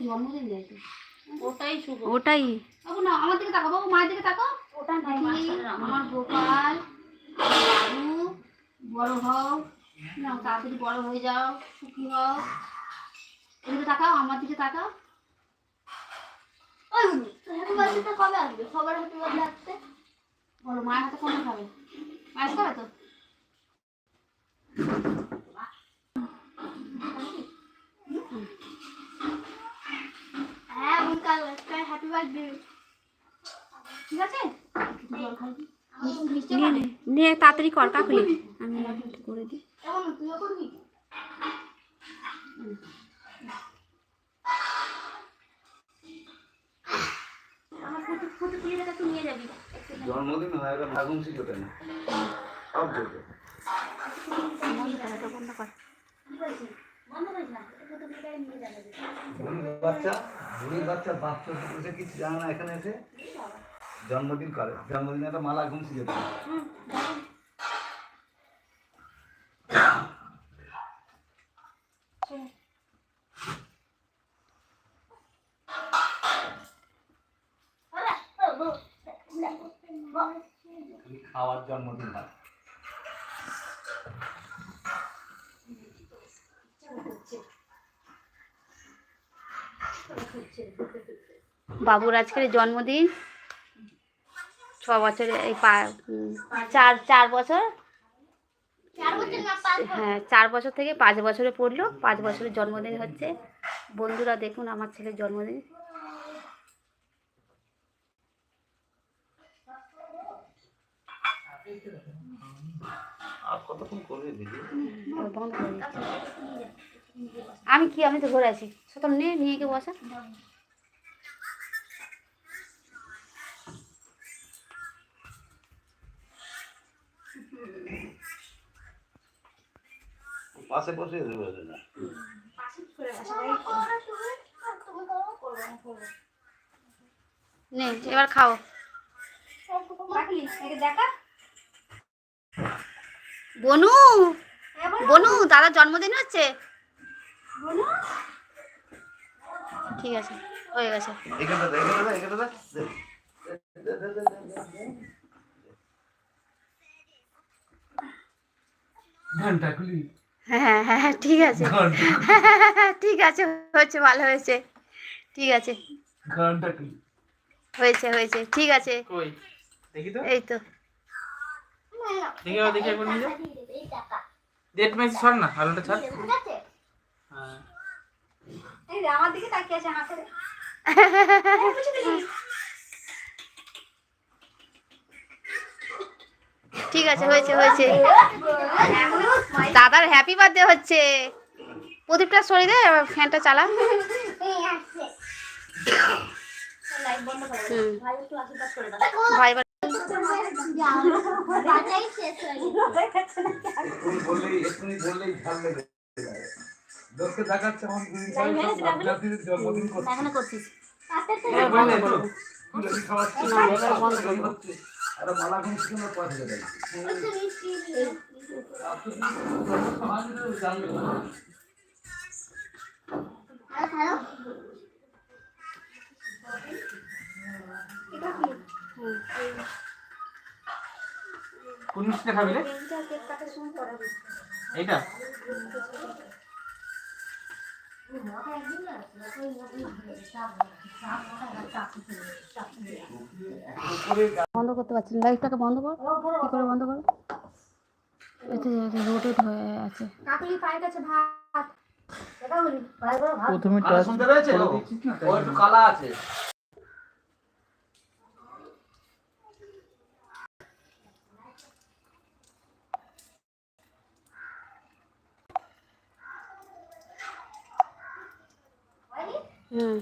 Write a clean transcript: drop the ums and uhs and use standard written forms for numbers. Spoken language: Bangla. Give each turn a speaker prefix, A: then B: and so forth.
A: জন্মদিন দেয়
B: ওটাই শুভ।
C: ওটাই
A: বাবু না আমার দিকে তাকাও, বাবু মায়ের দিকে তাকাও। ওটা আমার গোপাল বাবু বড় হও না, তাড়াতাড়ি বড় হয়ে যাও, সুখী হও। এদিকে তাকাও, আমার দিকে তাকাও। ওই হ্যাপি বার্থডে কবে আসবে? সবার হ্যাপি বার্থডে আসছে বলো। মায়ের হাতে কোনটা খাবে? মায়ের খাবে তো? হ্যাঁ কাল হ্যাপি বার্থডে। ঠিক আছে
C: নিয়ে তাড়াতাড়ি কর কাকুলি, আমি একটু করে দিই।
A: তুইও করবি?
D: জন্মদিন হয়ে গেল, আগুন ছিল কেন সব বলবে। বুড়ির বাচ্চা বাচ্চা বসে কিছু জানে না, এখানে এসে জন্মদিন করে। জন্মদিনে একটা মালা ঘুমছি যেত। খাওয়ার জন্মদিন হয়।
C: বাবুর আজকের জন্মদিন, 6 বছরে এই 4 বছর, হ্যাঁ 4 বছর থেকে 5 বছরে পড়লো। 5 বছরের জন্মদিন হচ্ছে। বন্ধুরা দেখুন আমার ছেলের জন্মদিন। আমি তো ঘরে আছি। সকাল নিয়ে গিয়ে বসা।
D: পাশে বসে না
C: নে এবার খাও। বনু বনু দাদার জন্মদিন হচ্ছে। ঠিক আছে হয়ে গেছে। হ্যাঁ হ্যাঁ হ্যাঁ ঠিক আছে, ঠিক আছে হচ্ছে, ভালো হয়েছে, ঠিক আছে হয়েছে হয়েছে ঠিক আছে। এই তো
B: দেখি একবার নিয়ে যাও। ডেট মেসেজ ছাড় না, আলোটা ছাড়। হ্যাঁ
A: এই আমার দিকে তাকিয়ে আছে হাঁ করে।
C: ঠিক আছে হয়েছে হয়েছে। দাদার হ্যাপি বার্থডে হচ্ছে। প্রদীপটা সরিয়ে দে, ফ্যানটা চালা। ভাই
D: লোককে দেখাচ্ছে জন্মদিন করছিস। মালা ঘুমছি
B: কোন মিষ্টিটা খাবি রে? এইটা
C: বন্ধ করতে পারছি না, লাইটটাকে বন্ধ কর। কি করে বন্ধ করো? এতে রোটেট হয়ে আছে।
A: কাকুলি পায়ের কাছে ভাত।
B: প্রথমে
D: শুনতে রয়েছে ও একটু কালা আছে।
C: হুম